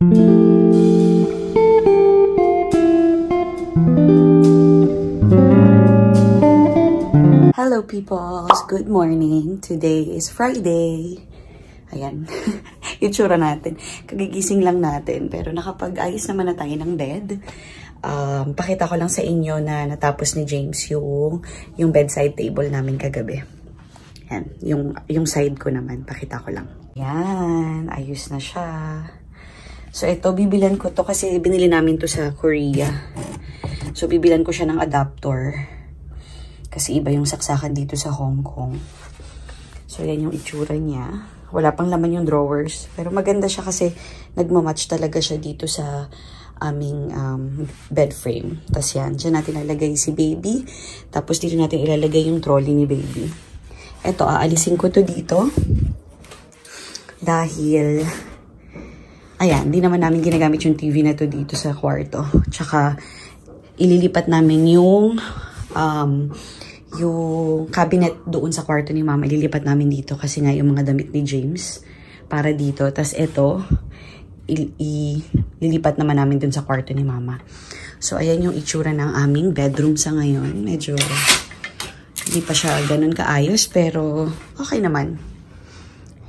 Hello peoples! Good morning! Today is Friday. Ayan. Itsura natin. Kagigising lang natin. Pero nakapag-ayos naman na tayo ng bed. Pakita ko lang sa inyo na natapos ni James yung bedside table namin kagabi. Ayan. Yung side ko naman. Pakita ko lang. Ayan. Ayos na siya. So ito, bibilan ko to kasi binili namin to sa Korea. So bibilan ko siya ng adapter. Kasi iba yung saksakan dito sa Hong Kong. So, yan yung itsura niya. Wala pang laman yung drawers. Pero maganda siya kasi nagmamatch talaga siya dito sa aming bed frame. Tapos yan, dyan natin ilalagay si baby. Tapos dito natin ilalagay yung trolley ni baby. Eto, aalisin ko to dito. Dahil, ayan, di naman namin ginagamit yung TV na to dito sa kwarto. Tsaka, ililipat namin yung cabinet doon sa kwarto ni mama, ililipat namin dito kasi nga yung mga damit ni James para dito. Tapos ito, ililipat naman namin doon sa kwarto ni mama. So, ayan yung itsura ng aming bedroom sa ngayon. Medyo hindi pa siya ganun kaayos, pero okay naman.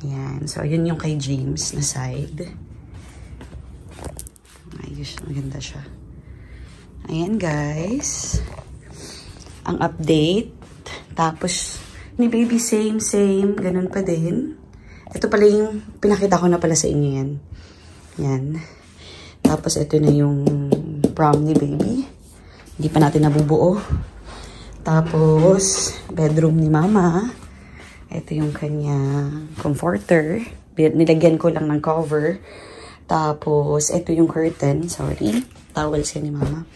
Ayan. So, ayun yung kay James na side. Ayos, maganda siya. Ayan, guys. Ang update. Tapos, ni baby same, ganun pa din. Ito pala yung, pinakita ko na pala sa inyo yan. Yan. Tapos, ito na yung prom ni baby. Hindi pa natin nabubuo. Tapos, bedroom ni mama. Ito yung kanya comforter. Nilagyan ko lang ng cover. Tapos, ito yung curtain. Sorry. Towel siya ni mama.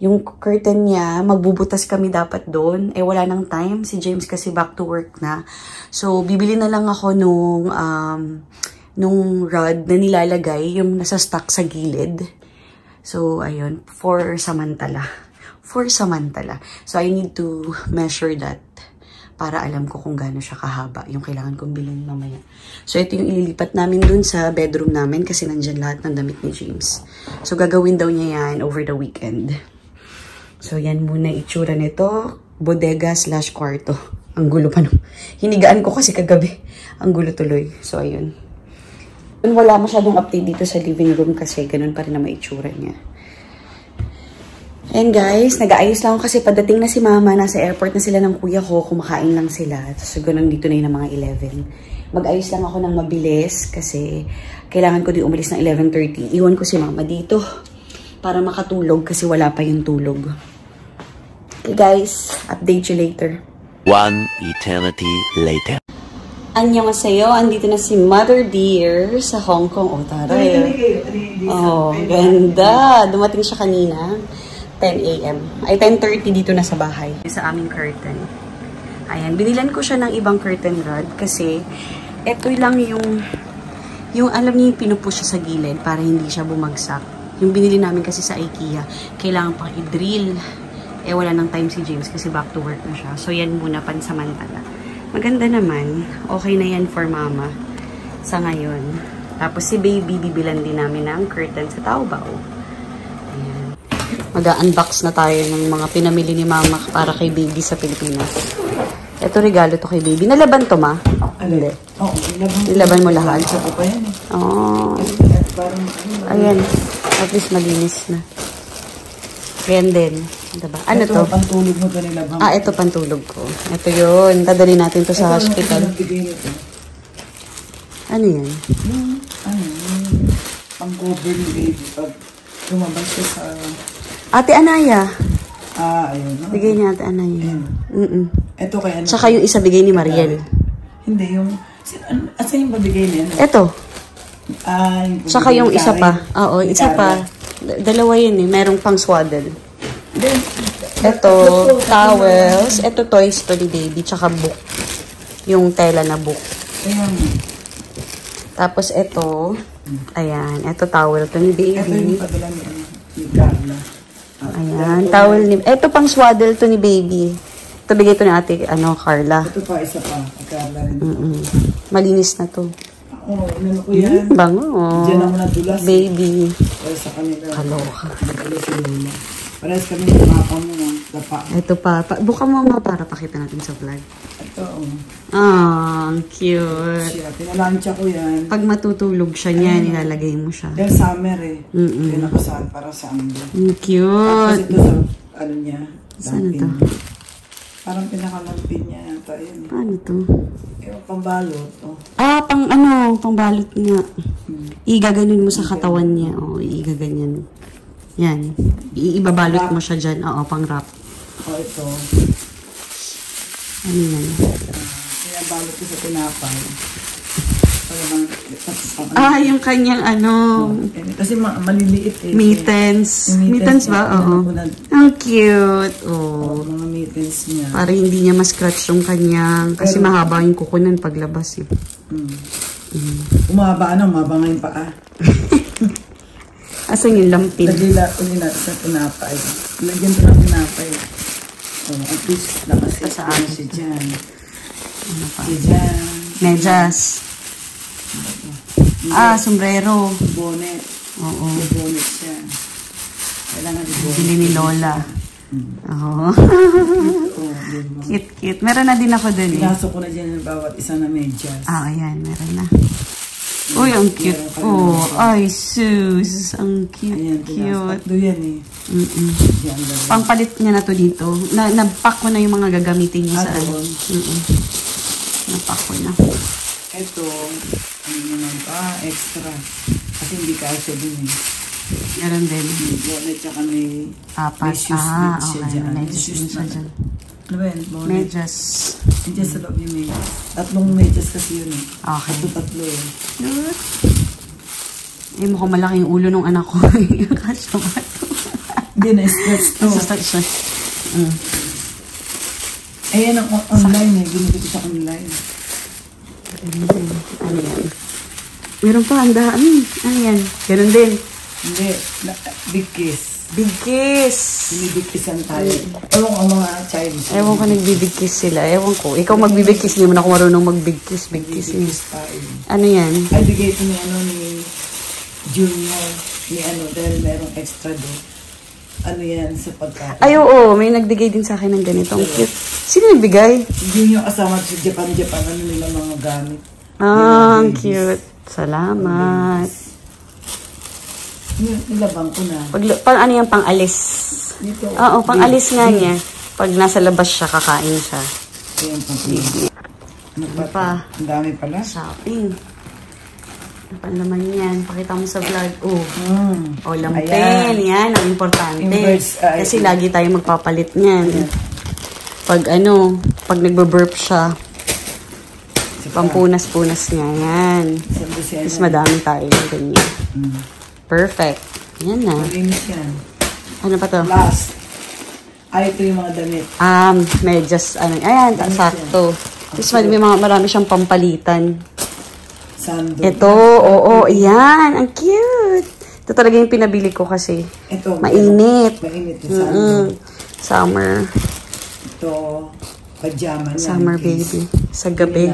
Yung curtain niya, magbubutas kami dapat doon. Eh, wala nang time. Si James kasi back to work na. So, bibili na lang ako nung rod na nilalagay, yung nasa stock sa gilid. So, ayun. For samantala. So, I need to measure that para alam ko kung gaano siya kahaba. Yung kailangan kong bilhin mamaya. So, ito yung ililipat namin dun sa bedroom namin kasi nandyan lahat ng damit ni James. So, gagawin daw niya yan over the weekend. So, yan muna itsura nito. Bodega/kwarto. Ang gulo pa no. Hinigaan ko kasi kagabi. Ang gulo tuloy. So, ayun. Wala masyadong update dito sa living room kasi ganun pa rin na maitsura niya. And guys, nag-aayos lang ako kasi padating na si mama. Nasa airport na sila ng kuya ko. Kumakain lang sila. So, ganun dito na yun ng mga 11. Mag-ayos lang ako ng mabilis kasi kailangan ko din umalis ng 11:30. Iwan ko si mama dito para makatulog kasi wala pa yung tulog. Okay guys, update you later. One eternity later. Annyeonghaseyo, andito na si Mother Dear sa Hong Kong. Oh, taray. Oh, ganda. Dumating siya kanina, 10 AM. Ay, 10:30 dito na sa bahay. Sa aming curtain. Ayan, binilan ko siya ng ibang curtain rod kasi ito lang yung alam niyo yung pinupush siya sa gilid para hindi siya bumagsak. Yung binili namin kasi sa IKEA, kailangan pang i-drill. Eh, wala nang time si James kasi back to work na siya. So, yan muna pansamantala. Maganda naman. Okay na yan for mama sa ngayon. Tapos, si baby, bibilan din namin ng curtain sa Taobao. Ayan. Mag-unbox na tayo ng mga pinamili ni mama para kay baby sa Pilipinas. Ito, regalo to kay baby. Nalaban to, ma? Hindi. Oo, nilaban mo lahat? Isa ko pa yan eh. Oo. Ayan. At least malinis na. Ayan din. Diba? Ano ito, to? Pantulog mo to nilabang. Ah, ito pantulog ko. Ito yun. Dadali natin to sa hospital. Ano yan? Pang-cover ni baby pag lumabas ka sa... Ate Anaya. Ah, ayun. Bigay niya Ate Anaya. Ito kaya... Tsaka yung isa bigay ni Mariel. Hindi, yung... Asa yung babigay niya? Ito. Ah, tsaka yung isa pa. Oo, isa pa. Dalawa yun eh. Merong pang swaddle. Ito, towels. Ito, toys to ni baby. Tsaka book. Yung tela na book. Ayan. Tapos ito, ayan. Ito, towel to ni baby. Ito yung padala ni Carla. Ayan, towel ni... Ito, pang swaddle to ni baby. Ito, bigay to ni ate, Carla. Ito pa, isa pa. Carla rin. Malinis na to. Oo, inano ko yan. Bango. Diyan ako nadulas. Baby. Para sa kanila. Kaloka. Nadulas si Lola. Parehas kami ng papa mo. Dapa. Ito pa. Buka mo nga para pakita natin sa vlog. Ito, oh. Ah, ang cute. Siya, pinalansya ko yan. Pag matutulog siya niya, nilalagay mo siya. Dahil summer eh. Mm-mm. Kaya nakasaan para sa ambo. Ang Tapos cute. ito sa, ano niya, Saan lampin. ito? Parang pinakalampin niya yata yun. Paano to? Yung pambalot, oh. Ah, pang balot nga. Igaganon mo sa katawan niya. Oo, igaganyan. Yan. Ibabalot mo siya dyan. Oo, pang wrap. Oh, ito. Ano yan? Pinabalot ko sa tinapay. Ah, yung kanyang ano, Kasi maliliit eh. mittens. Yung Mittens ba? niya, Oo. Ang cute. Oo. Mga mittens niya. Para hindi niya ma-scratch yung kanyang, kasi mahaba yung kukunan paglabas eh. Umaba nga yung paa. Asan yung lampin? Lagila ko nila sa tinapay. Lagyan ko ng tinapay. Oh, at least nakasit Sa ko akin. si Jan. Ano pa? Si Jan. Medyas. Ah, sombrero. Bonnet. Oo. May bonnet siya. Kailangan i-bonnet. Bili ni Lola. Oo. Oh, diba? Cute. Meron na din ako dun eh. Pinasok ko na dyan yung bawat isa na medyas. Ah, ayan. Meron na. Uy, ang cute. Oh, ay, sus. Ang Ayan, cute. tatlo yan eh. Yan, dalawa. Pangpalit niya na to dito. Nag-pack ko na yung mga gagamitin niya sa ano. doon. Nag-pack ko na. Ito, ano naman pa, extra. Kasi hindi kasya din eh. Meron din. May bonnet tsaka may Apat. shoes Ah, din siya okay. dyan. Medyas Shoes din siya na. dyan. Ano ba yan? Bonnet. Medyas. Medyas sa loob yung medyas. Tatlong medyas kasi yun eh. Okay. Tatlo eh. Cute. Eh, mukhang malaki yung ulo ng anak ko. Kasya ba ito? Hindi na-stretch to. Stretch na. Ayan ang online eh. Ginigit sa online. Ano yan? Meron pa, ang dami. Ano yan? Ganun din. Hindi. Big kiss. Big kiss. Binibigkisan tayo. Ewan ko ang mga Chinese. Ewan ko nagbibig kiss sila. Ewan ko. Ikaw magbibig kiss. Hindi mo na ako marunong magbig kiss. Big kiss. Binibigkis tayo. Ano yan? Ay, bigay ito ni ano ni Junior. Ni ano, dahil merong extra doon. Ano yan sa pagkain. Ay, oo. May nagbigay din sa akin ng ganito. Ang cute. Sino nagbigay? Junior kasama sa Japan. Ano nila mga gamit. Ah, ang cute. Salamat. Nilabang ko na. Ano yan? Pang-alis. Dito. Oo, pang-alis nga niya. Pag nasa labas siya, kakain siya. Ayan, Ano pa? Ang dami pala. Shopping. Ano pa naman yan? Pakita mo sa vlog. Oh. O, lampin. Ayan. Yan, ang importante. Inverse, Kasi lagi tayo magpapalit niyan. Pag pag nagbe-burp siya, pampunas-punas niya. Yan. Tapos madami tayo. Ganyan. Perfect. Yan na. Malinis yan. Ano pa to? Last. Ay, ito yung mga damit. Medyas, ayan, sakto. Tapos marami siyang pampalitan. Sando. Ito, oo, yan, ang cute. Ito talaga yung pinabili ko kasi. Ito. Mainit. Mainit yung sando. Summer. Ito, pajama lang. Summer baby. Sa gabi.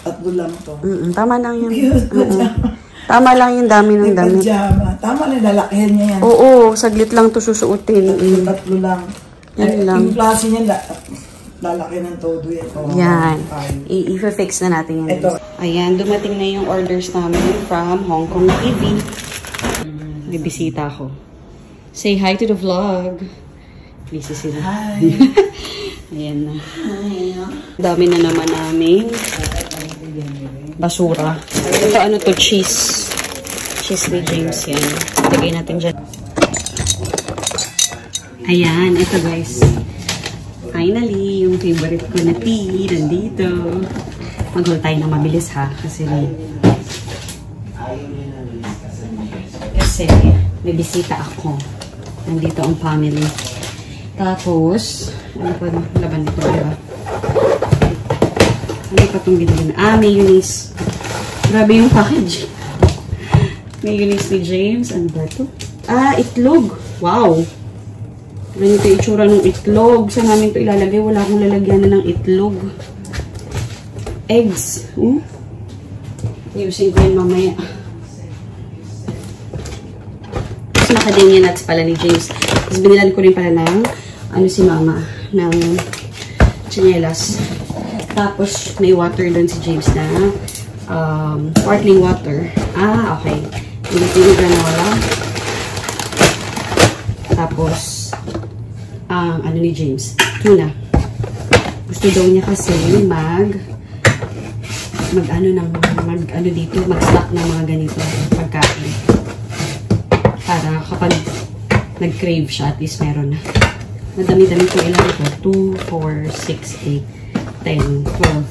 Tatlo lang to. Tama lang yun. Cute, pajama. Tama lang yung dami ng May damit. pajama. Tama na, lalakihan niya yan. Oo, saglit lang to susuotin. Tatlo lang. Yan lang. Yung klase niya, lalaki ng todo yan. Oh, Yan. fine. I-fix na natin yan. Ito. Ayan, dumating na yung orders namin from Hong Kong TV. Bibisita ako. Say hi to the vlog. Busy sila. Hi. Ayan na. Dami na naman namin basura. Ito to, cheese. Cheese ni James yan. Lagay natin dyan. Ayan, ito guys. Finally, yung favorite ko na tea, nandito. Mag-hold tayo na mabilis ha, kasi may bisita ako. Nandito ang family. Tapos, ano pa laban dito, diba? Ano pa itong binili na? Mayonnaise. Grabe yung package. Mayonnaise ni James. Ano ba ito? Itlog. Wow. Ganito yung itsura ng itlog. Saan namin ito ilalagay? Wala akong lalagyan na ng itlog. Eggs. Ayusin ko yun mamaya. Tapos macadamia nuts pala ni James. Tapos binilan ko rin pala ng, ano si mama, ng chinelas. Tapos may water doon si James na sparkling water. Ah, okay. Ito yung granola. Tapos, ano ni James? Tuna. Gusto daw niya kasi mag-ano dito, mag-stock ng mga ganito pagkain. Para kapag nag-crave siya, at least meron na. Madami-dami ko ilan ito. 2, 4, 6, 8, 10, 12.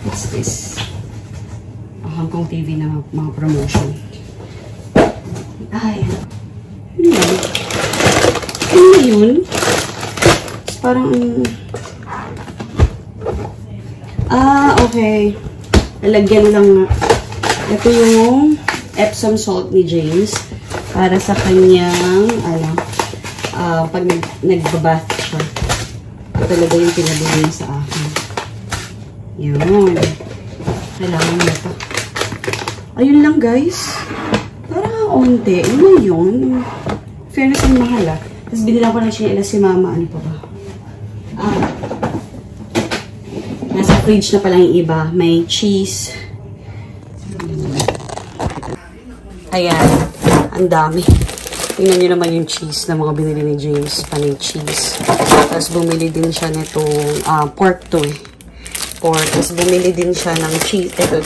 What's this? Hong Kong TV na mga promotion. Ay, yun lang. Ano na yun? Parang, okay. Lalagyan lang na. Ito yung Epsom salt ni James. Para sa kanyang, pag nagbabath siya. Ito talaga yung pinabili niya sa akin. Yun. Kailangan mo ito. Ayun lang, guys. Parang onte. Ano yun? Fairness ang mahal, ah. Tapos binilang ko ng chinelas si mama. Ano pa ba? Nasa fridge na pala yung iba. May cheese. Ayan. Ang dami. Tingnan nyo naman yung cheese na mga binili ni James. Panay cheese. Tapos bumili din siya nitong pork to eh. Pork. Tapos bumili din siya ng cheese. Ito.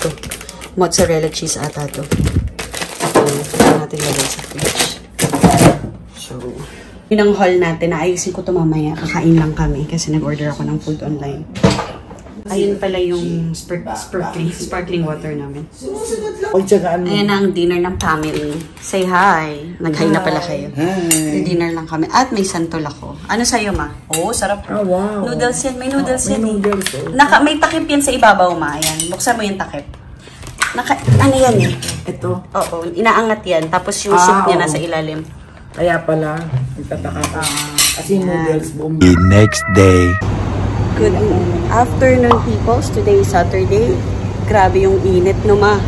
Mozzarella cheese ata to. Ito natin lagay sa fridge. So, yun ang haul natin. Naayusin ko ito mamaya. Kakain lang kami kasi nag-order ako ng food online. Ayun pala yung sparkling water namin. Ayan na ang dinner ng family. Say hi. Nag-hi na pala kayo. Hi. Dinner lang kami. At may santol ako. Ano sa'yo, ma? Oh, sarap. Oh, wow. Noodles yan. May noodles yan. May noodles. May takip yan sa ibabaw, ma. Ayan. Buksan mo yung takip. Ano yan eh? Ito? Oo. Inaangat yan. Tapos yung soup niya nasa ilalim. Kaya pala, nagtataka ko. Kasi noodles, boom. The next day. Good afternoon, peoples. Today is Saturday. Grabe yung init, no, ma?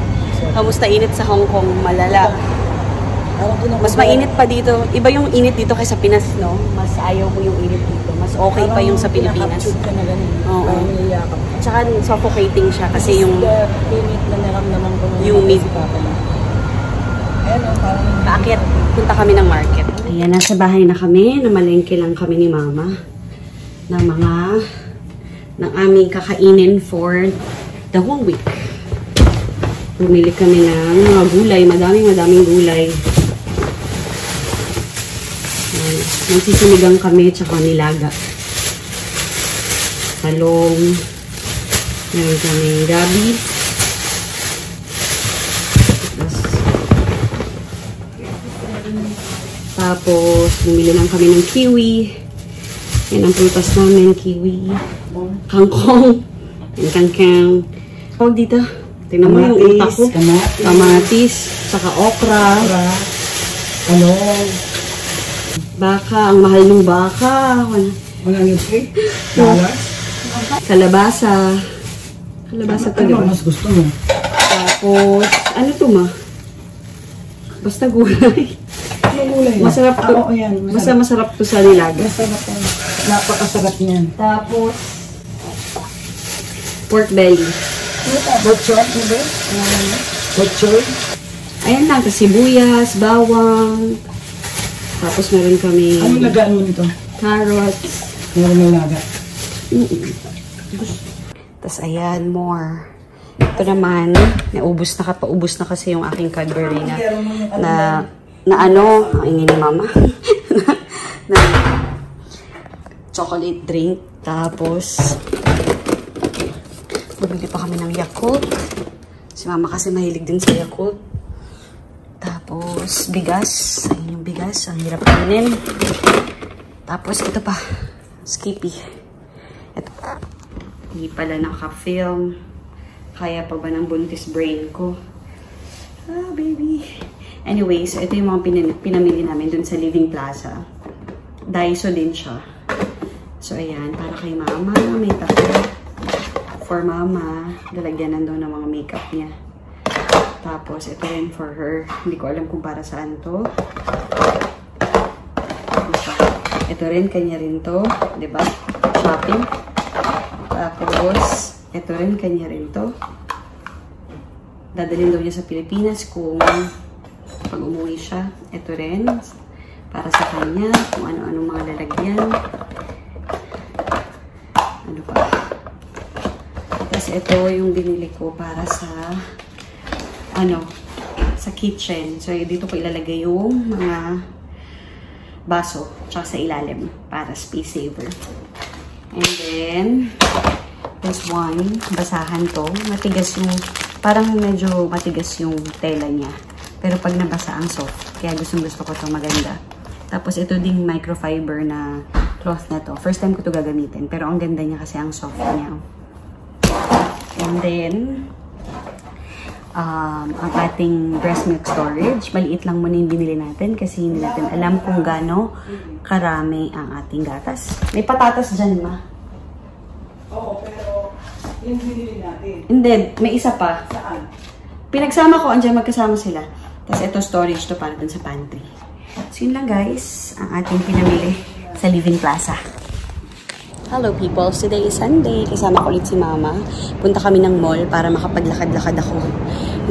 Kamusta init sa Hong Kong? Malala. Mas mainit pa dito. Iba yung init dito kaysa Pinas, no? Mas ayaw mo yung init dito. Mas okay pa yung sa Pilipinas. Oo. Tsaka suffocating siya kasi yung init na naramdaman ko. Yung meat. Bakit? Punta kami ng market. Ayan, nasa bahay na kami. Namalengke lang kami ni mama. Ng aming kakainin for the whole week. Bumili kami ng mga gulay. Madaming gulay. Nagsisinigang kami tsaka nilaga. Talong. Meron kaming gabi. Tapos, bumili lang kami ng kiwi. Yan ang prutas namin, kiwi. Kangkong. Kangkang. Tawag dito. Tingnan mo yung utak ko. Kamatis. Saka okra. Talong. Baka. Ang mahal ng baka. Walang litre. Kalabasa. Kalabasa talaga. Ano mas gusto mo? Tapos, ano to, ma? Basta gulay. Masarap to. Oo, yan. Basta masarap to sa nilaga. Masarap yan. Napakasarap niyan. Tapos, pork belly. Butchor, ano ba? Butchor. Ayan lang, sibuyas, bawang. Tapos meron kami Anong lagaan mo nito? carrots. Meron ng laga. Tapos ayan, more. Ito naman, paubos na kasi yung aking Cadbury na ano, ang ingin ni mama. na chocolate drink. Tapos, bumili pa kami ng Yakult. Si mama kasi mahilig din sa Yakult. Tapos, bigas. Ayun yung bigas. Ang hirap kainin. Tapos, ito pa. Skippy. Ito. Hindi pala naka-film. Kaya pa ba ng buntis brain ko? Ah, baby. Anyway, so ito yung mga pinamili namin dun sa Living Plaza. Daiso din siya. So, ayan. Para kay mama. May takip. for mama. Lalagyan nandun ng mga makeup niya. Tapos, ito rin for her. Hindi ko alam kung para saan to. Ito rin, kanya rin to. Diba? Shopping. Tapos, ito rin, kanya rin to. Dadalhin daw niya sa Pilipinas kung pag umuwi siya. Ito rin, para sa kanya. Kung ano-anong mga lalagyan. Ano pa? Tapos, ito yung binili ko para sa sa kitchen. So, dito ko ilalagay yung mga baso tsaka sa ilalim para space saver. And then, this one, basahan to. Matigas yung, parang medyo matigas yung tela niya. Pero pag nabasa ang soft. Kaya gusto ko to maganda. Tapos, ito ding microfiber na cloth na to. First time ko to gagamitin. Pero ang ganda niya kasi ang soft niya. And then, ang ating breast milk storage. Maliit lang muna yung binili natin kasi hindi natin alam kung gaano karami ang ating gatas. May patatas dyan, ma. Oo, pero yung binili natin. Hindi, may isa pa. Saan? Pinagsama ko, andyan magkasama sila. Tapos ito storage to para dun sa pantry. So yun lang guys, ang ating pinamili sa Living Plaza. Hello people, today is Sunday. Kasama ko ulit si Mama. Punta kami ng mall para makapaglakad-lakad ako.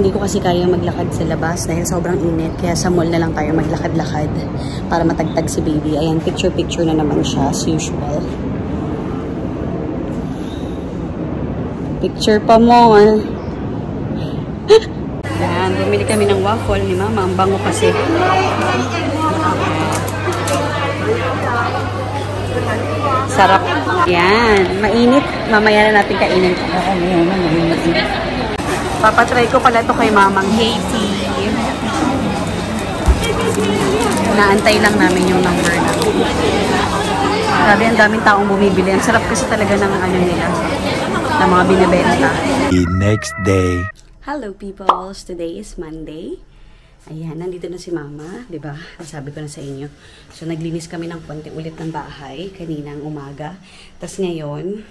Hindi ko kasi kaya maglakad sa labas dahil sobrang init. Kaya sa mall na lang tayo maglakad-lakad para matagtag si baby. Ayan, picture-picture na naman siya as usual. Picture pa more. Ayan, bumili kami ng waffle ni Mama. Ang bango kasi. Sarap. Yan. Mainit. Mamaya na natin kainin. Papatry ko pala ito kay Mamang Haiti. Naantay lang namin yung number na. Grabe, ang daming taong bumibili. Ang sarap kasi talaga ng ano nila. Ng mga binibenta. The next day. Hello peoples. Today is Monday. Ayan, nandito na si Mama, di ba? Sabi ko na sa inyo. So, naglinis kami ng konti ulit ng bahay kaninang umaga. Tapos ngayon,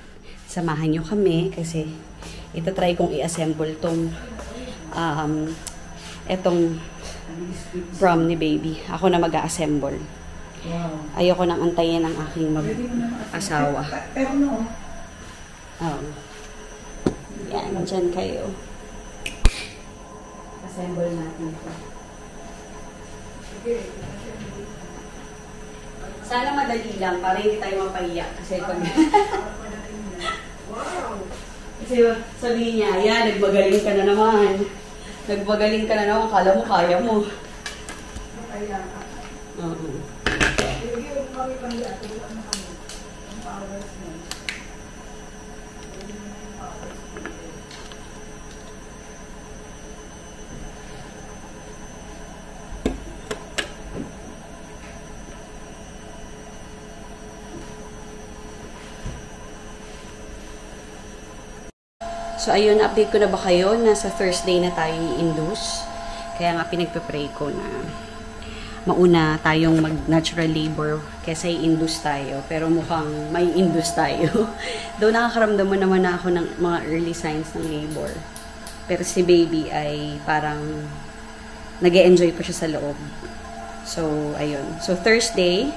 samahan nyo kami kasi itatry kong i-assemble tong etong prom ni baby. Ako na mag-a-assemble. Ayoko nang antayin ang aking mag-asawa. Yan, dyan kayo. Assemble natin ito. Sana madali lang para hindi tayo mapahiya. Kasi pag... kasi sabihin niya, ayan, nagbagaling ka na naman. Nagbagaling ka na naman. Kala mo, kaya mo. So, ayun, update ko na ba kayo? Nasa Thursday na tayo i-induce. Kaya nga pinagpe-pray ko na mauna tayong mag-natural labor kaysa i-induce tayo. Pero mukhang may induce tayo. Though nakakaramdam mo naman na ako ng mga early signs ng labor. Pero si baby ay parang nag-e-enjoy pa siya sa loob. So, ayun. So, Thursday,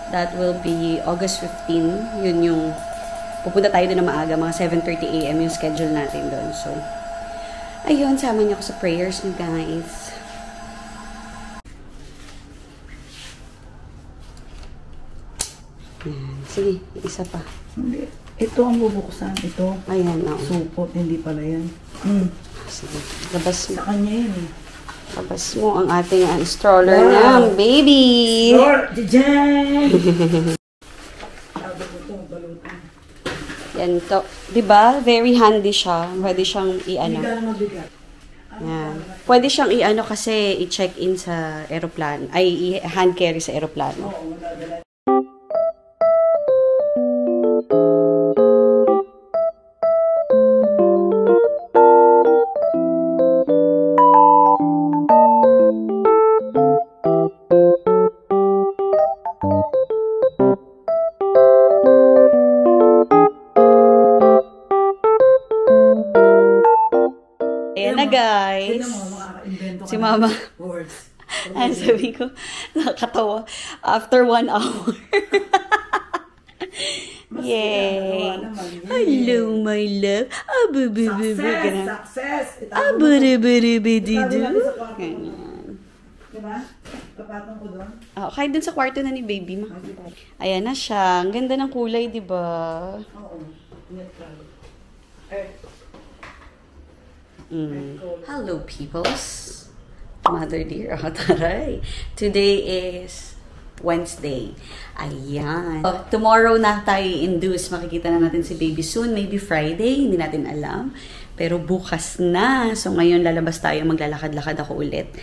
that will be August 15. Yun yung pupunta tayo doon na maaga, mga 7:30 AM yung schedule natin doon. So, ayun, sama niyo ako sa prayers niyo, guys. Sige, isa pa. Hindi. Ito ang bubuksan. Ito. Ayan, oo. Supot, hindi pala yan. Sige, labas mo. Sa kanya yan eh. Labas mo ang ating stroller ng baby. Lord, diyan! Yan to. Diba? Very handy siya. Pwede siyang i-ano. Hindi ka mabigat. Yan. Pwede siyang i-ano kasi i-check-in sa aeroplano. Ay, i-hand carry sa aeroplano. Oo, magagala. Mama. Words. Ay, sabi ko, nakakatawa. After 1 hour. Yay! Hello, my love. Success! Aburibididu. Diba? Papatong ko doon. Oh, kahit dun sa kwarto na ni baby ma. Ayan na siya. Ang ganda ng kulay, di ba? Oo. Neutral. Hello, peoples. Mother dear. Oh, taray. Today is Wednesday. Ayan. Oh, tomorrow na tayo induce. Makikita na natin si baby soon. Maybe Friday. Hindi natin alam. Pero bukas na. So, ngayon lalabas tayo. Maglalakad-lakad ako ulit.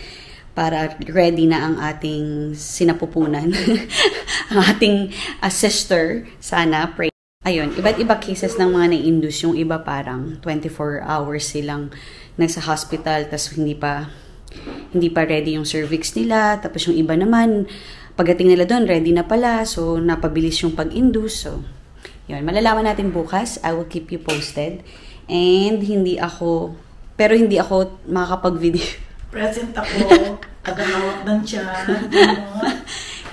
Para ready na ang ating sinapupunan. Ang ating sister. Sana. Pray. Ayun. Iba't iba cases ng mga na-induce. Yung iba parang 24 hours silang nasa hospital. Tapos hindi pa ready yung cervix nila. Tapos yung iba naman, pagdating nila doon, ready na pala. So, napabilis yung pag-induce. So, yun. Malalaman natin bukas. I will keep you posted. And hindi ako makakapag-video. Present ako. Agawak ng tiyan.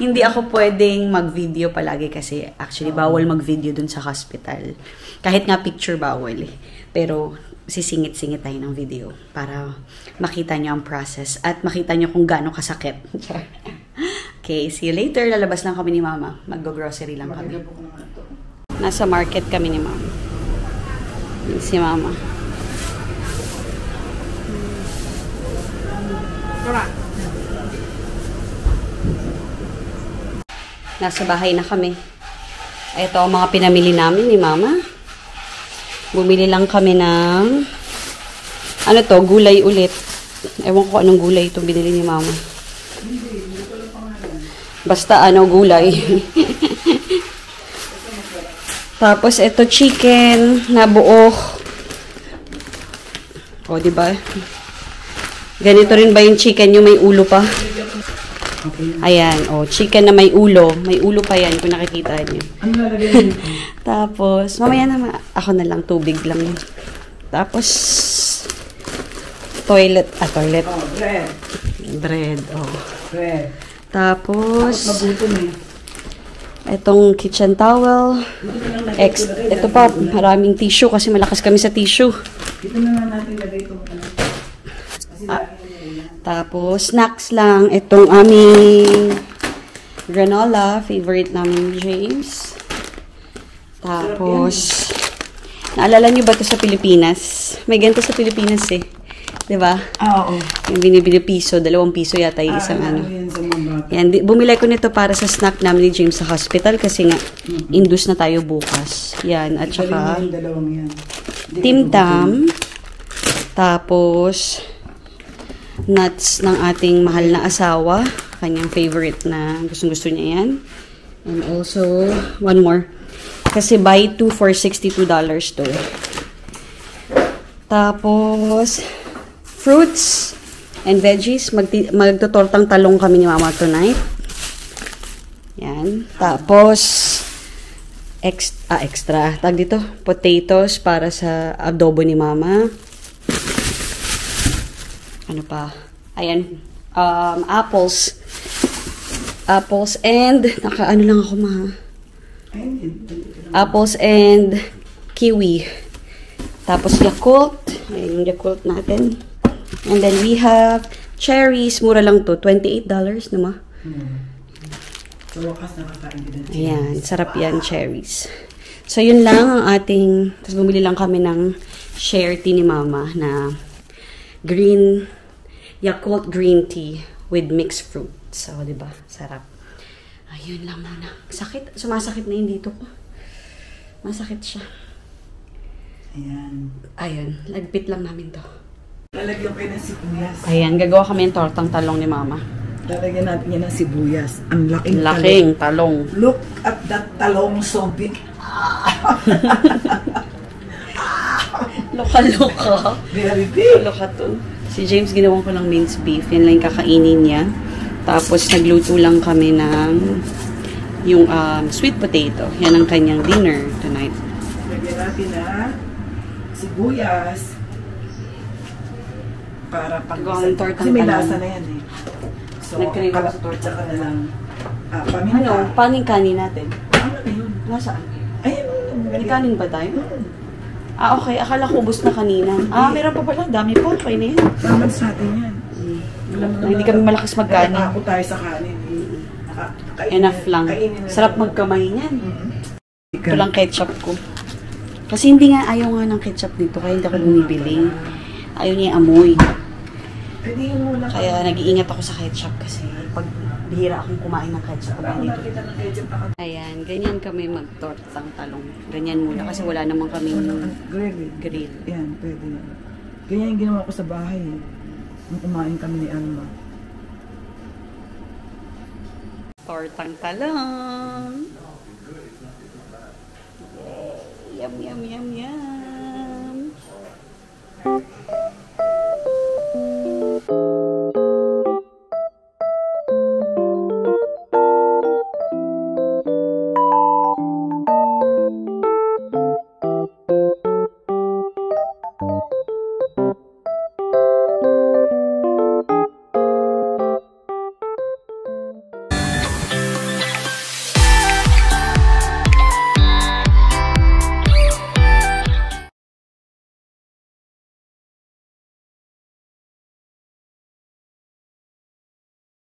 Hindi ako pwedeng mag-video palagi kasi actually bawal mag-video dun sa hospital. Kahit nga picture bawal eh. Pero sisingit-singit tayo ng video para makita nyo ang process at makita nyo kung gaano kasakit. Okay, see you later. Lalabas lang kami ni Mama. Mag-grocery lang kami. Nasa market kami ni Mama. Si Mama. Nasa bahay na kami. Ito ang mga pinamili namin ni Mama. Bumili lang kami ng gulay ulit. Ewan ko anong gulay itong binili ni Mama. Basta gulay. Tapos ito chicken na buo. O, diba? Ganito rin ba yung chicken yung may ulo pa? Ayan, chicken na may ulo. May ulo pa yan kung nakikita niyo. Ano lalagay nito? Tapos, mamaya naman, ako na lang, tubig lang. Tapos, toilet. Bread. Bread, Bread. Tapos, Mabuto na etong kitchen towel. Ito pa, maraming tissue kasi malakas kami sa tissue. Dito na nga natin lagay itong Tapos, snacks lang. Itong aming granola. Favorite namin ni James. Tapos, naalala niyo ba ito sa Pilipinas? May ganito sa Pilipinas eh. Diba? Oo. Yung binibili piso, 2 piso yata yung isang Yan, bumili ko nito para sa snack namin ni James sa hospital kasi nga, induce na tayo bukas. Yan, at saka, Tim Tam. Tapos, nuts ng ating mahal na asawa. Kanyang favorite na gustong-gusto niya yan. And also, one more. Kasi buy 2 for $62 to. Tapos, fruits and veggies. Magtutortang talong kami ni Mama tonight. Yan. Tapos, extra. Tag dito, potatoes para sa adobo ni Mama. Ano pa? Ayan. Apples. Apples and, nakaano lang ako apples and kiwi. Tapos Yakult. Ayan yung Yakult natin. And then we have cherries. Mura lang to. $28 naman. So, wakas nakakain din. Ayan. Sarap yan, cherries. So, yun lang ang ating, tapos bumili lang kami ng share tea ni Mama na Yakult green tea with mixed fruit. So, diba? Sarap. Ayun lang muna. Sakit. Sumasakit na yun dito ko. Masakit siya. Ayan. Ayun. Lagpit lang namin to. Lalagyan kayo ng sibuyas. Ayan. Gagawa kami ng tortang talong ni Mama. Lalagyan natin yan ng sibuyas. Ang laking talong. Look at that talong so big. Loka-loka. Very big. Loka to. Si James, ginawan ko ng minced beef. Yan lang yung kakainin niya. Tapos, nagluto lang kami ng yung sweet potato. Yan ang kanyang dinner tonight. Lagyan natin na sibuyas. Para pag Gawa ng tortang kasi may talong. lasa na yan eh. So, Nag-crave ako sa kalap- tortang tsaka na lang. Ano, Paminta. paano yung kanin natin? Ano na yun? Nasaan? Ayun. May kanin ba tayo? Ah, okay. Akala ko ubos na kanina. Ah, meron pa pala. Dami pa. Okay na yan. Tama sa atin yan. Hindi kami malakas magkanin. Ako tayo sa kanin. Enough lang. Kainin na Sarap lang. magkamay niyan. Mhm. Ito lang ketchup ko. Kasi hindi nga ayaw nga ng ketchup dito. Kaya hindi ako bumibili. Ayaw niya yung amoy. Pwede yun muna. Kaya nag-iingat ako sa ketchup kasi pag bihira akong kumain ng ketchup. Ako nakita ng ketchup ako. Ayan, ganyan kami mag-tortang talong. Ganyan muna kasi wala naman kami grill. Yan, pwede yan. Ganyan yung ginawa ko sa bahay. Nung kumain kami ni Alma. Tortang talong. Yay! Yum, yum, yum, yum.